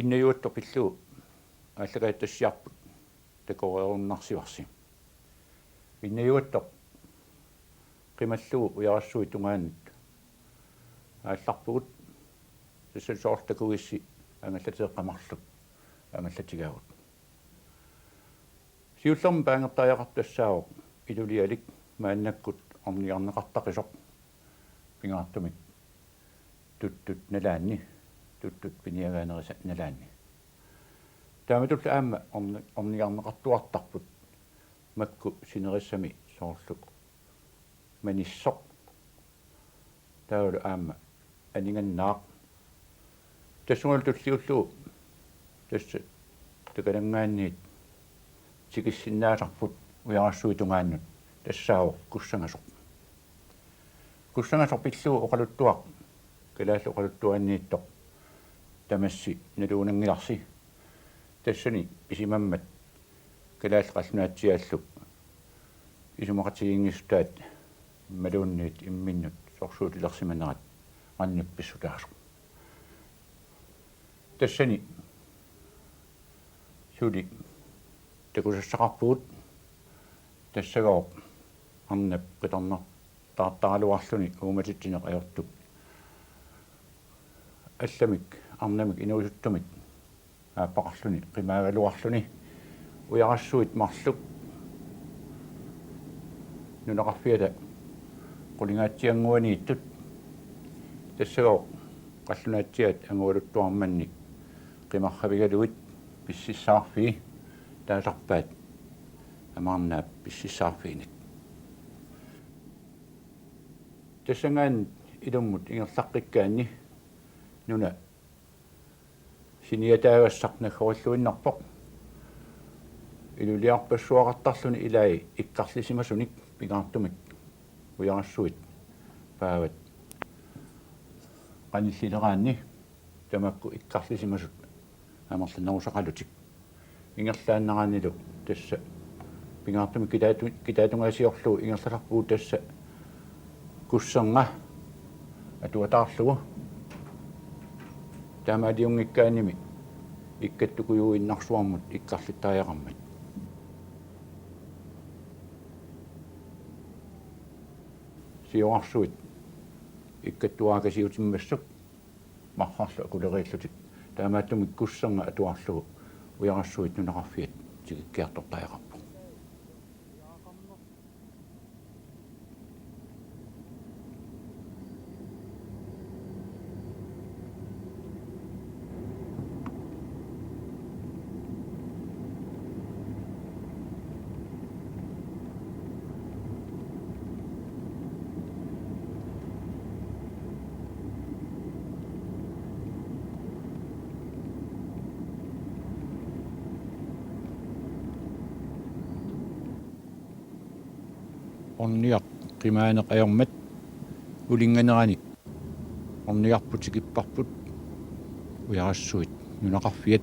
иннаюуттоқиллуу аллагааттассиарпут такорееруннарсиварси иннаюуттоқ qimalluu ujarassuit tungaannut аалларпугут сиссалсоорлтакугисси ангаллатеэққамарлут ангаллатигаагут сиуллерм паангертаажақартассаавоқ илулиалик мааннаккут орниарнеқартақисоқ пингаартумик туттут налаанни туттут пиниагаанериса налаанни тааматулла аама орниарнеқартуартарпут макку синериссами соорлук маниссоқ таулу аама анинганнаақ тассугал туллиуллуу тасса такалангаанниит тикиссиннаасарпут уярассуитунгааннут тассаавоқ куссангасоқ пиллуу оқалуттуақ калааллу оқалуттуаннииттоқ тамасси налуунангиларси тассани исимаммат калаалл қаллунаатсиааллу исумақатигингистаат малуунниит имминнут сорсуутилерсиманерат аннипписсутаасу тассани сули такусассақарпуут тассагоо арнап қиторнер таартаралуарлуни ууматитсинеқ аёртук алламик арнамик инуусуттумик ааппақарлуни қимаагалуарлуни уярассуит марлук нунеқарфиата qulингаатсиангуанииттут тассагоо қаллунаатсиат ангуалуттуарманник qimарравигалуит писсиссаарфи таасарпаат амаарнаап писсиссаарфиинак тассангаан илуммут ингерлаққиккаанни нуна синиатаагассарнаггориллуиннарпоқ илулиарпассуақартарлуни илаи иккарлисимасуник пигаартумик уярассуит паават qanillileraanni tamakku ikkarlisimasut амерланерусақалутик ингерлааннараанилу тасса пингаартуми китаатунгаасиорлу ингерлаларпуу тасса куссернга атуатаарлугу таамаалиунгиккааними иккаттукуюиннарсуармут иккарлиттааяқармат сиорарсуит иккаттуаагасиутиммассук мархарлу акулерииллутик таамааттумик куссернга атуарлугу уярассуит нунеқарфиат тигиккиартортааяқарпу орниақ qimaaneqajormat улинганерани орниарпутикиппарпут уярасsuit нунеқарфиат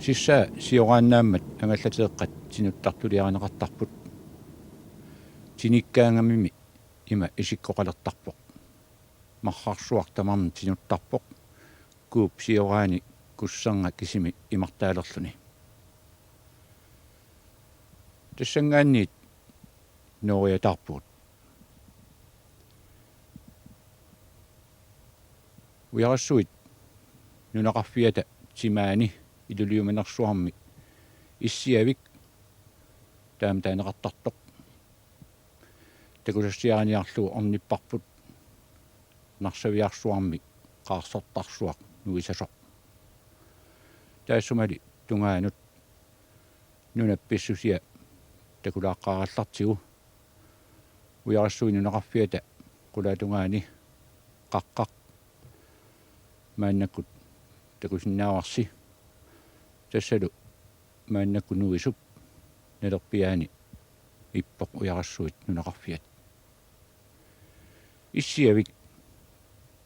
сиссаа сиорааннааммат ангаллатеэққат синуттартулиаранеқартарпут тиниккаангамими има исиккоқалертарпоқ мархарсуар тамарни синуттарпоқ кууп сиораани куссернга кисими имартаалерлуни тассангаанниит нориатарпут уярассуит нунеқарфиата тимаани илулиуманерсуарми иссиавик таамтаанеқартартоқ такусассиааниарлуу орниппарпут нарсавиарсуарми қаарсортарсуақ нуисасоқ таассумали тунгаанут нунапписсусиа такулааққараллартигу уярассуи нунеқарфиата қулаатунгаани қаққақ мааннаккут такусиннааварси тассалу мааннакку нуисуп налерпиаани иппоқ уярассуит нунеқарфиат иссиавик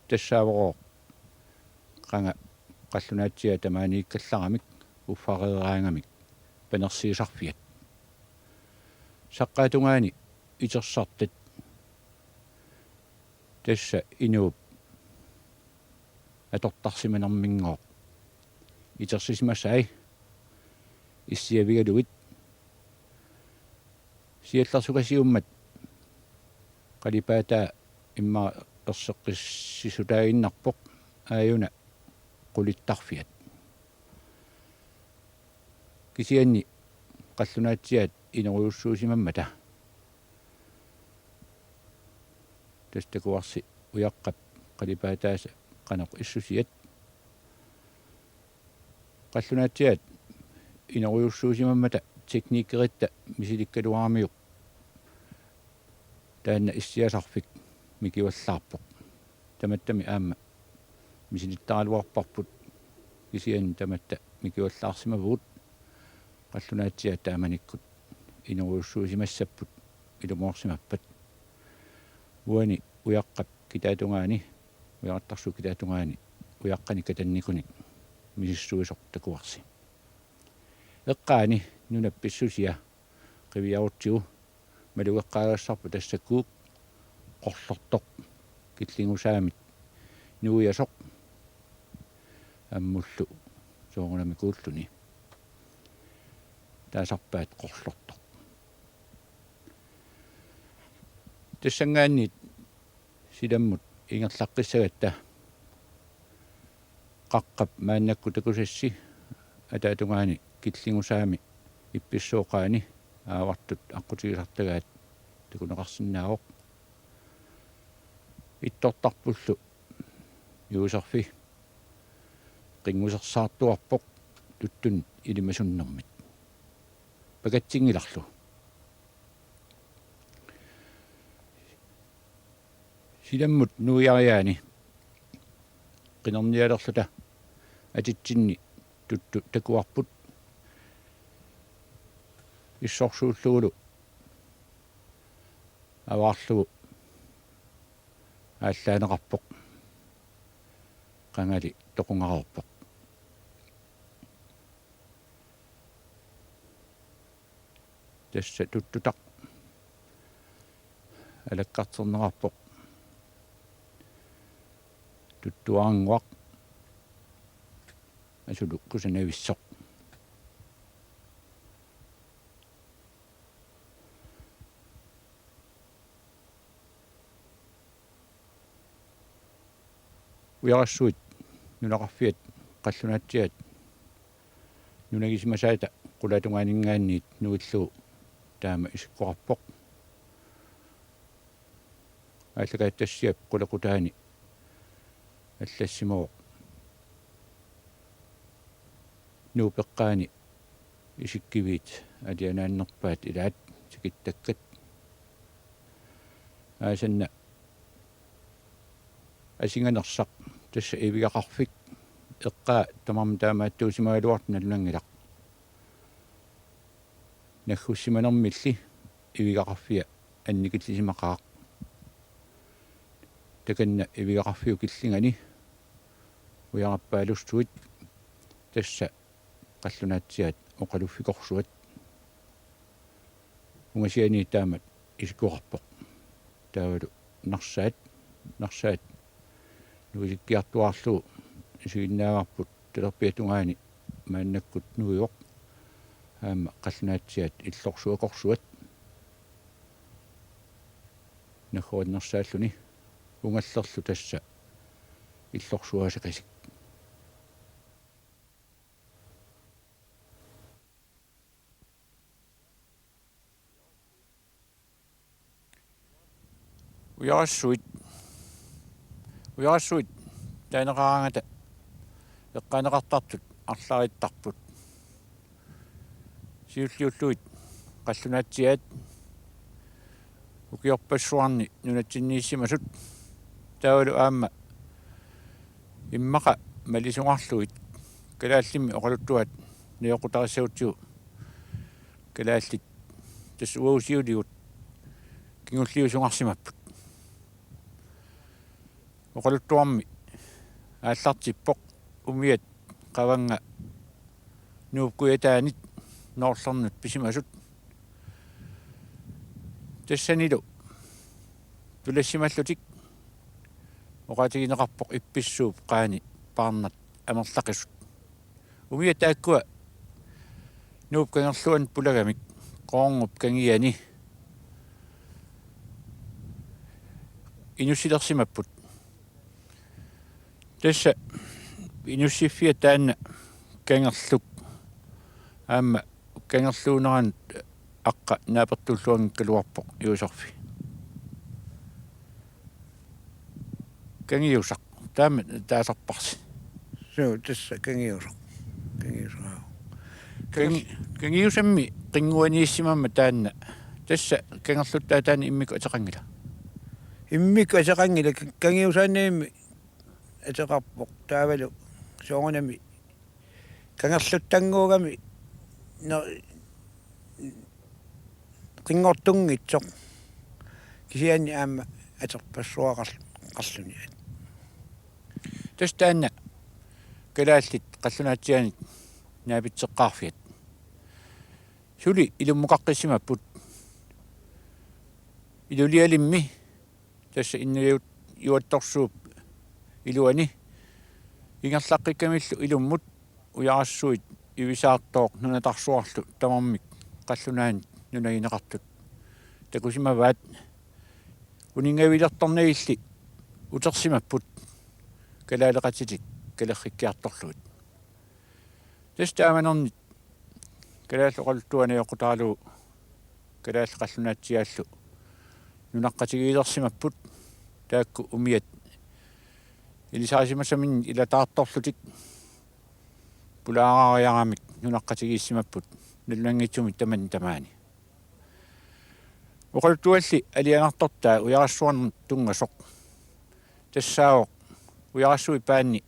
тассаавороо қанга қаллунаатсиа тамаанииккалларамик уффареераангамик панерсиисарфиат саққаатунгаани итерсартат тасса инууп аторtarsimanarmingooq iterсисимасаи иссиавигалугит сиалларсукасиуммат қалипаата имма ерсеққиссисутаагиннарпоқ ааюна qulittarfiat кисианни қаллунаатсиат инеруйуссуусимаммата тастакуарси уяққап қалипаатааса qanaq issусиат қаллунаатсиат инеруйуссуусимаммата tekniikkeritта мисиликкалуарамиук таанна иссиасарфик микиваллаарпоқ таматтами аама мисилиттаралуарпарпут кисиан таматта микиваллаарсимавут қаллунаатсиат тааманиккут инеруйуссуусимассаппут илумоорсимаппат уани уяққап китаатунгаани уяқаттарсу китаатунгаани уяққани катанникуник мисиссуисоқ такуарси эққаани нунапписсусиа қивиарутсигу малуеққаагассарпу тассаккуук qoрлортоқ киллингусаамит нуиасоқ аммуллу соорунами кууллуни таасарпаат qoрлортоқ тассангаанни силаммут ингерлаққиссагатта қаққап мааннакку такусасси атаатунгаани киллингусаами ипписсооқаани аавартут аққутигисартагаат такунеқарсиннаавоқ иттортарпуллу юусерфи қингусерсаартуарпоқ туттун илимасуннэрмит пакатсингиларлу силаммут нуиариаани қинерниалерлута атитсинни тутту такуарпут иссорсууллугулу аваарлугу ааллаанеқарпоқ қангали тоқунгаруарпоқ тасса туттутақ алаккартернеқарпоқ туттуаангуақ асулу кусанависсоқ уярассуит нунақарфиат қаллунаатсиат нунагисимасаата қулаатунгаанингааниит нуиллугу таама исиккоқарпоқ ааллакааттассиап қулақутаани аллассимоо нуупеққаани исиккивиит алианааннерпаат илаат сикиттаккат аасанна асинганерсақ тасса ивигақарфик эққаа тамарма таамааттуусимагалуарт налунангилақ наггуссиманермилли ивигақарфиа анникиллисимақаақ таканна ивигақарфиу киллингани уяраппаалуссуит тасса қаллунаатсиат оқалуффикорсуат унгасиани таамат исиккуарпоқ таавалу нарсаат нуисиккиартуарлу исигиннааварпут талерпиатунгаани мааннаккут нуиоқ аама қаллунаатсиат иллорсуакорсуат нахуаннерсааллуни унгаллерлу тасса иллорсуасақисик уярассуит таанеқарангата эққанеқартартут арлариттарпут сиуллиуллуит қаллунаатсиат укиорпассуарни нунатсиннииссимасут таавалу аама иммақа малисунгарлуит калааллими оқалуттуат ниоқутариссагутсигу калааллит тас уаусиулигут кингуллиусунгарсимаппут оқалуттуарми ааллартиппоқ умиат қаванга нууккуятаанит ноорлернут писимасут тассанилу тулассималлутик оқатигинеқарпоқ ипписсууп qaani парнат амерлақисут умия тааккуа нууп кангерлуан пулагамик qoorngup kangiani inussilерсимаппут тасса инуссиффиа таанна кангерлук аама кангерлуунеран аққа наапертуллуангкалуарпоқ иусорфи кангиусақ таама таасарпарси суу тасса кангиусақ кангиусамми қингуанииссимамма таанна тасса кангерлуттаа таана иммику атеқангила иммику атеқангила кангиусаанаами атеқарпоқ таавалу соорунами кангерлуттангуугами qingortunngitsoq kisiani aama aterpassuaqarluni tas taanna kalaallit qallunaatiani naapitseqqaarfiat suli ilummuqaqqissimaput ilulialimmi tassa innuyut yuattorsuup iluani ingerlaqqikkamillu ilummut ujarassuit ivisaartooq nunatarsuarlu tamarmik qallunaani nunagineqartut takusimavaat uningavilertornailli utersimapput kalaaleqatitik kalerrikkiartorluut tastaamanernit kalaalloqallutuanayoqutaaluu kalaalleqallunaatsiaallu nunaqqatigiilersimapput taakku umiat ilisaasimасамин илатаартторлутик пулаараариарамик нунаққатигииссимаппут нуллангитсумит тамаани оқалтуалли алианартортаа уярассуарн тунгасоқ тассаавоқ уярассуи паанни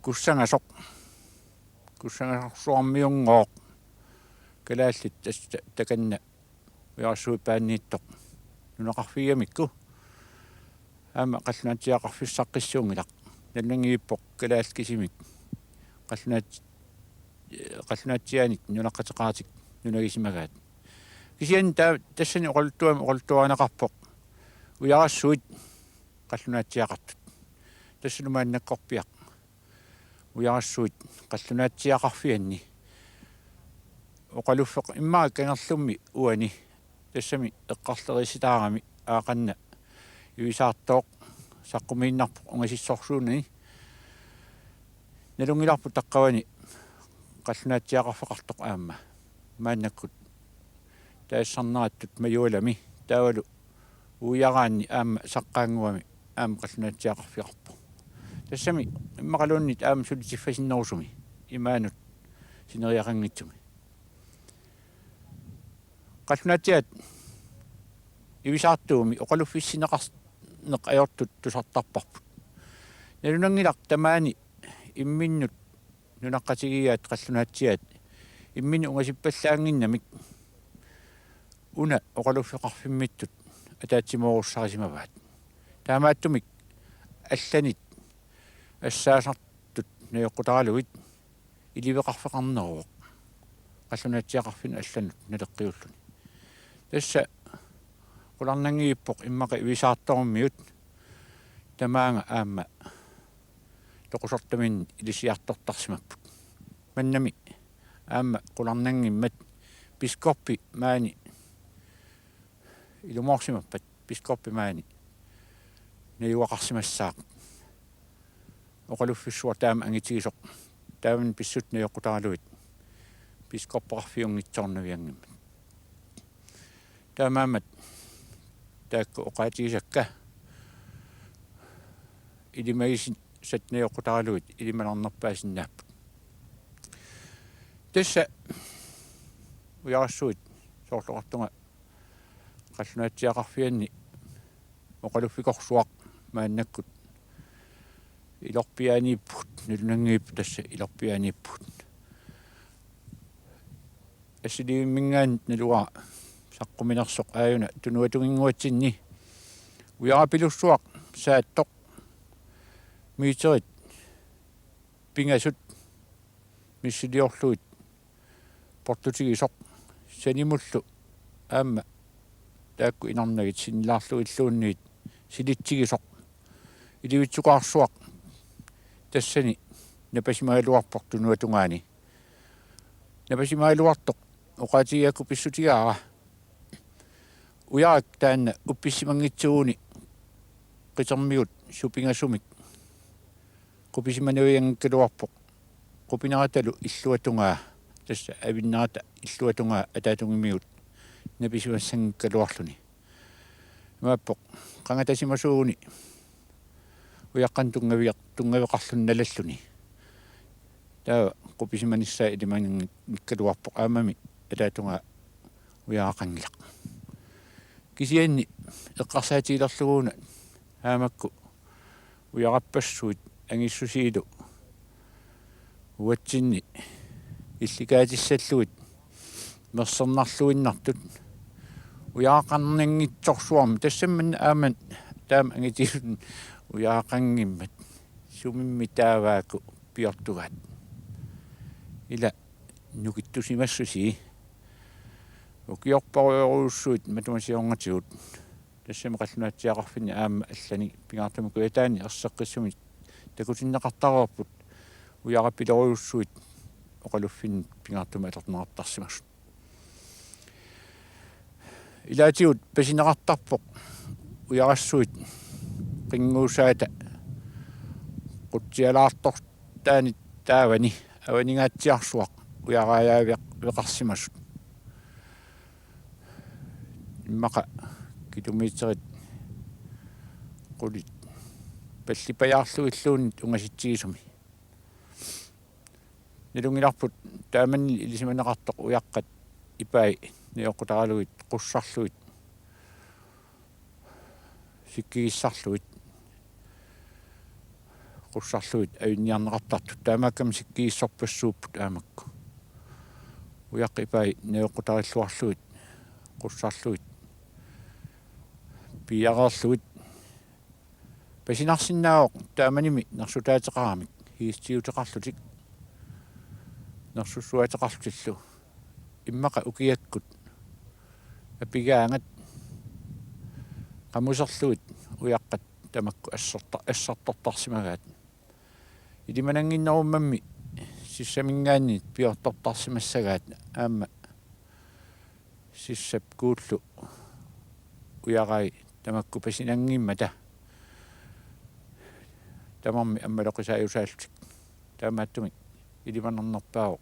куссангасорсуармиунгооқ калааллит таканна уярассуи пааннииттоқ нунақарфигамикку аама қаллунаатиақарфиссаққиссуунгилақ наллангииппоқ калаалкисимик qallunaatianik nunaqateqaatik nunagisimaгаат кисиан тассани оқалтуанеқарпоқ уярасsuit qallunaatiақартут тассанумааннаккорпиақ уярасsuit qallunaatiақарфианни оқалуффеқ иммаа кангерлумми уани тассами эққарлериситаарами аақанна юисаартооқ саққумииннарпоқ унгасиссорсуунани налунгиларпу таққавани qallunaatiaqarfeqartoq aamma maannakkut taassarnerattut majuulami taavalu uujaraanni aamma saqqaanguami aamma qallunaatiaqarfiqarpo tassami immaqaluunnit aamma sulitiffasinnerusumi imaanut sineriaqanngitsumi qallunaatiat ivisaartuumi oqaluffissineqarneq ajortut tusartarparput nalunangilaq tamaani имминнут нунаққатигигаат қаллунаатсиаат иммини унгасиппаллаангиннамик уна оқалуффеқарфиммиттут атаатсимооруссарисимаваат таамааттумик алланит ассаасартут наёққутаралугит иливеқарфеқарнеруоқ қаллунаатсиақарфин алланут налеққиуллуни тасса қуларнангииппоқ иммақа ивисаарторуммиут тамаанга аама тоқусортамин илисиартортарсимаппут маннами аама қуларнангиммат пискорпи маани илумоорсимаппат пискорпи маани наюақарсимассаақ оқалуффиссуа таама ангитигисоқ тааман писсут наёққутаралуит пискорпеқарфиунгитсорнавиангиммат таамаамат таакку оқаатигисакка илимагисин сатнеоқутаралуит илималарнерпаасиннааппут тасса уярассуит соорлоқартунга қаллунаатсиақарфианни оқалуффикорсуақ мааннаккут илорпианииппут нулнангиип тасса илорпианииппут ассилииммингаан налуа саққуминерсоқ ааюна тунуатугингуатсинни уярапилуссуақ сааттоқ миитерит пингасут миссилиорлуит портутигисоқ санимуллу аама таакку инарнагит синнилаарлуиллуунниит силитсигисоқ иливитсуқарсуақ тассани напасимаалуарпортунуатунгаани напасимаалуартоқ оқатиаку писсутигаара уяак таанна упписсимангитсууни қитермигут супингасумик қуписимануиангкалуарпоқ қупинараталу иллуатунгаа тасса авиннарата иллуатунгаа атаатунгимигут написимассангкалуарлуни мааппоқ қангатасимасууни уяққан тунгавеқарлунналаллуни таа қуписиманиссаа илимангиккалуарпоқ аамами атаатунгаа уяақангилақ кисианни эққарсаатиилерлугуна аамакку уяқаппассуит ангиссусиилу уатсинни илликаатиссаллуит мерсернарлуиннартут уяақарнингитсорсуарми тассамман ааман таам ангитиилун уяақангиммат сумимми таавааку пиортугаат ила нукиттусимассуси укиорпаруйоруссуит матумасионгатигут тассами қаллунаатсиақарфини аама аллани пингаартамуку ятаани ерсеққиссуми такутиннеқартаруарпут уяақаппилоруйуссуит оқалуффин пингаартума алернеқартарсимас илаатигут пасинеқартарпоқ уярассуит қингуусаата қутсиалаартор таани таавани аванигаатсиарсуақ уярааяавиақ веқарсимасут иммақа километрит қулит паллипаяарлуиллуунит унгаситсигисуми нилунгиларпут тааманни илисиманеқартоқ уяққат ипай неоқутаралуит қуссарлуит сиккигиссарлуит qussarluit avinniarneqartartut taamakkam sikkiissорпассууппут аамакку уяққипай неоқутариллуарлуит qussarluit пиагаарлуит пасинарсиннаавоқ тааманими нарсутаатеқарамик хиистиутеқарлутик нарсуссуатеқарлутиллу иммақа укиаккут апигаангат qamусерлуит уяққат тамакку ассартортарсимагаат илиманангиннеруммамми сиссамингаанни пиортортарсимассагаат аама сиссап кууллу уярай тамакку пасинангиммата тамамми аммалоқисааюсаалтик таамааттуми илиманернерпао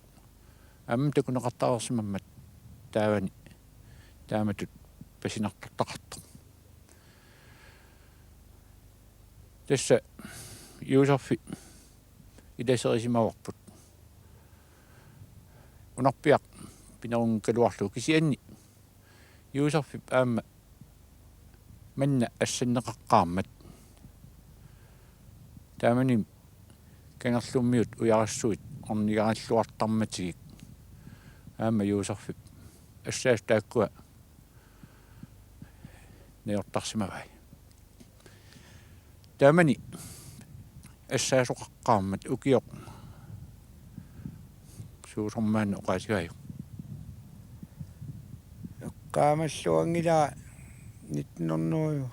аама такунеқартаарсимаммат таавани тааматут пасинартортақартоқ tässä Juusofi idäserisimavarput unarpiaq pinaun kaluarlu kisianni Juusofi aama manna assanneqaqqaarmat taamani kangerlummiut ujarassuit ornigaralluartarmatigik aama Juusofi assaas taakkua neortarsimavai таамани ассаасоқаққааммат укиоқ суусормаан оқаасигаю эққаамаллуангила нитнернуйу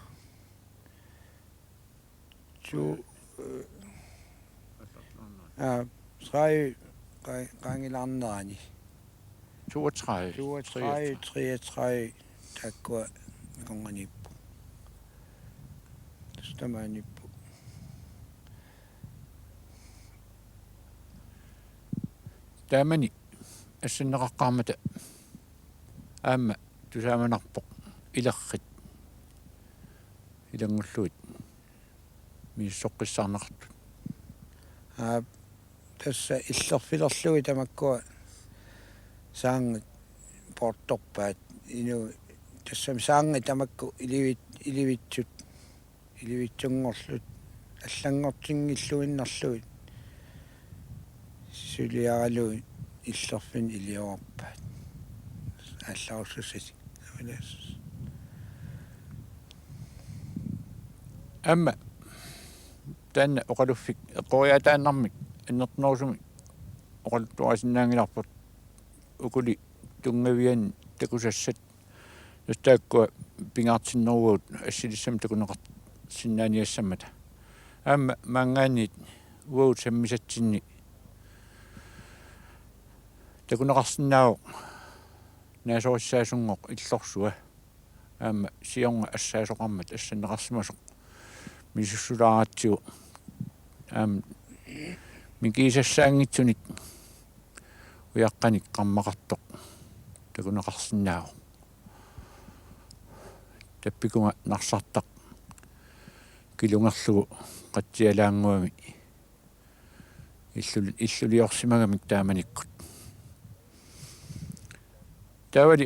су срай қангилаарнерани 32 33 таккуа миконганиппу стаманиппу таамани ассиннеқаққармата аама тусааманарпоқ илеррит илангуллуит миссоққиссаарнеқартут тасса иллерфилерлуи тамаккуа саанг портторпаат ину тассам саанга тамакку иливитсут иливитсунгорлут аллангортингиллуиннерлуит сулиаралу иллерфин илиорпаат аллаусусси авалас амма тан оқалуффик эққориатааннармик иннертнерусуми оқалтуасиннаангиларпут укули тунгавиан такусассат настааккуа пингаартиннеруут ассилиссам такунеқар синнааниассаммата аама мангаанит uut semmisatsinni takunaqarsinnaau naasoossaasungoq иллорсуа аама сионга ассаасоқармат ассанеқарсимасоқ мисуссулааратсигу аама микисассаангитсуник уяққаник қармақартоқ такунеқарсинаау таппикунга нарсартақ килунгерлугу қатсиалаангуами иллулиорсимагамик тааманиккут таавали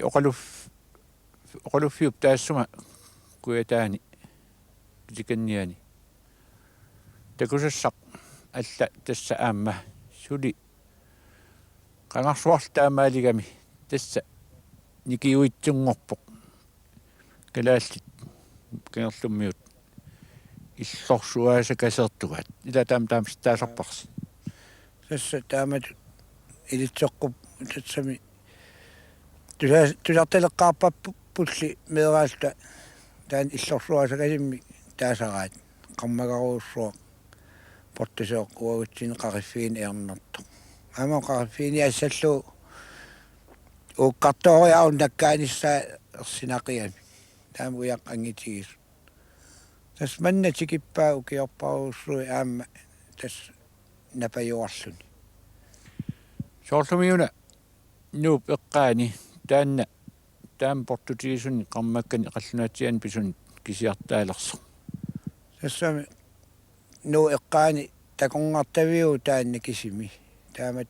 оқалуффиуп таассума куятаани китиканниани такусассақ алла тасса аама сули qangarsuarl taamaaligami tassa nikiuitsunngorpoq kalaallit kangerlummiut иллорсуааса касертугаат ила таам таасарпарси тасса таамат илитсоққуп татсами тусарталеққарпаппу пулли меэраалта таан иллорсуааса касимми таасараат қармагаруussуа портусеоқ уагутсин қариффиин ернэрто ама қариффиини ассаллу уккарториаун наккааниссаа ерсинақиами таама уяқ ангитигис тас манна тикиппаа укиорпаруussуи аама тас напаюарлуни соорлумиуна нууп эққаани таанна таам портутигисунни қармаккани қаллунаатсиан писун кисиартаалерсо тассами нуу эққаани таконгартавиу таанна кисими таамат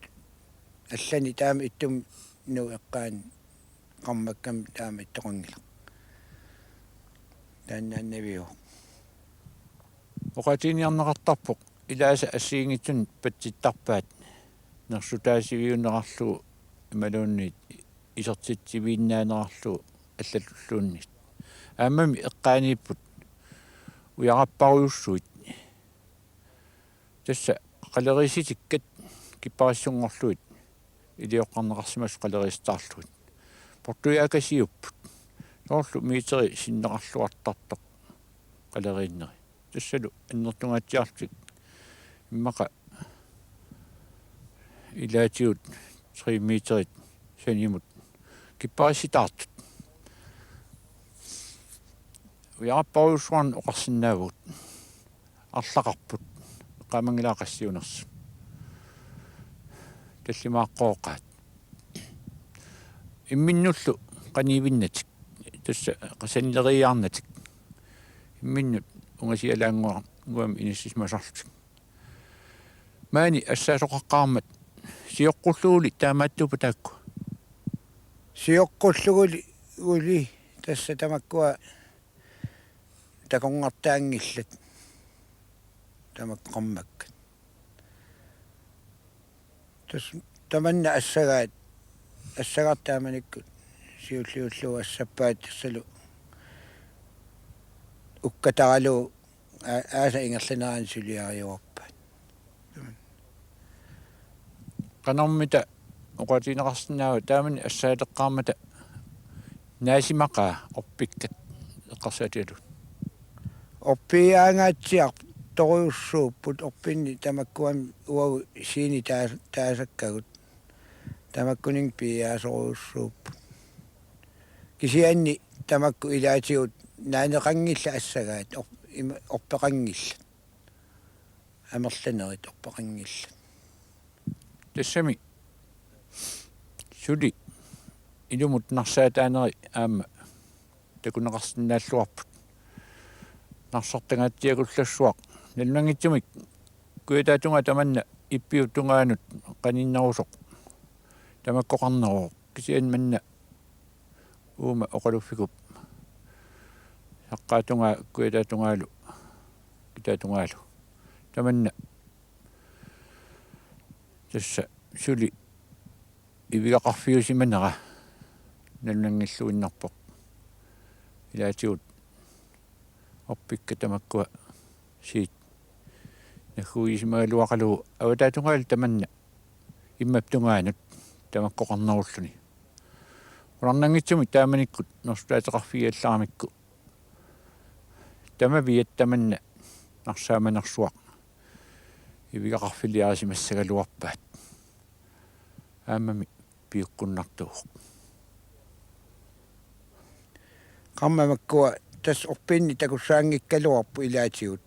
аллани таама иттум нуу эққаани қармаккам таама иттоқангила тааннааннавиу оқатиниарнеқартарпоқ илааса ассиингитсун патситтарпаат нерсутаасивиуннеқарлугу ималуунниит исертитсивииннаанеқарлугу аллаллуллууннит аамами эққаанииппут уяраппаруйуссуит тасса қалериситиккат киппарассунгорлуит илиоққарнеқарсимас қалеристаарлуит портуяакасиуппут соорлу миитери синнеқарлуартартоқ қалерииннери тассалу аннертунгаатсиарлик иммақа илаатиут 3 метрит санимут киппариситаартут уяраппаруйуссуарн оқарсинаавут арлақарпут qaamangilaqassiunerс таллимааққооқаат имминнуллу qaниивиннатик тасса qasanneriarnatik имминнут унгасиалаангуа гуам иниссисмасарлутик маани ассаасоқаққармат сиоққуллуули таамааттупа таакку сиоққуллугули ули тасса тамаккуа таконгартаангиллат тамаккармакка тас таманна ассагартааманикку сиуллиуллуа ассаппаат тассалу уккатаралу ааса ингерланеран сулиариуарпаат qanarmita oqatineqarsinnaava taamani assaaleqqaarmata naasimaqa orpikkat eqqarsaatialut оппиаангаатсиар торюссууппут орпинни тамаккуам уагу сиини таасаккагут тамаккунин пиаасоруссууппут кисианни тамакку илаатигут наанеқангилла ассагаат орпеқангилла амерланерит орпеқангилла тассами сули илумут нарсаатаанери аама такунеқарсинааллуарпут нарсартангаатсиагуллассуақ налнангитсумик куятаатунга таманна иппиуттунгаанут qaninnarusоq тамаккоқарнероо кисиан манна уума оқалуффикуп саққаатунга куятаатунгаалу китаатунгаалу таманна тасса сули ивиақарфиусиманера налнангиллуиннарпоқ илаатигут оппикка тамаккуа сиит нахуисимаалуақалу аватаатунгаал таманна иммаптунгаанут тамаккоқарнеруллуни уарнангитсуми тааманиккут норстаатеқарфиаллаарамикку тамавиат таманна нарсааманерсуақ ивигақарфилиарасимассагалуарпаат аамами пиуккуннартуг qamma makkua tas orpinni takussaangikkaluarpu ilaatigut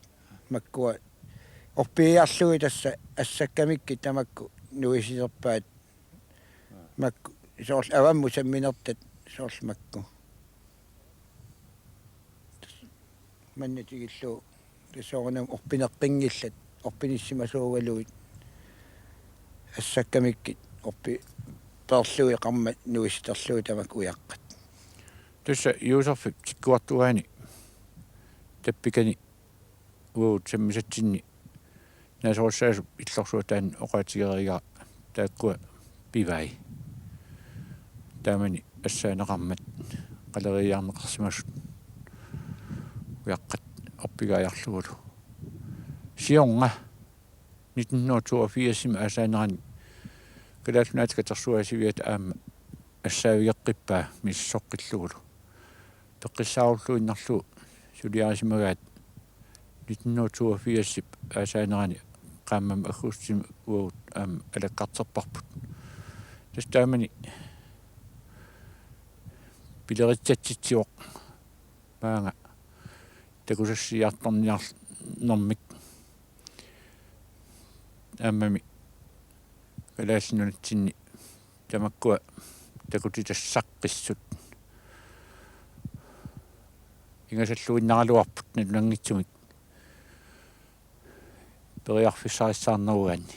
makkua orpiiarlui tassa assakkamikki tamakku nuisiserpaat makku soorl avammu samminertat soorl makku mannatigillu tasoornam orpineqqingillat orpinissимасуугалуит assakkamikki orpi perlui qamma nuisiterlui tamakku uyaqqat тусса юусерфик тиккуартугаани таппикани уут саммисатсинни насооссаасу иллорсуатаан оқаатигерига тааккуа пивай таамани ассаанеқармат қалериаарнеқарсимасут уяққат орпигааярлугулу сионга 1982 асаанерани калаалунаатикатерсуасивиат аама ассаавиеққиппаа миссоққиллугулу пеққиссааруллуиннарлу сулиарисимагаат 1982 асаанерани qaamam agguussim uut alakkarterparput tastaamani pileritsatситсиоq maanga takusassiartorniarnermik aamami kalaallinunatsinni tamakkua takutitassaqқиссут ингасаллуиннаралуарпут налуангитсумик периарфиссарissаарнеругаани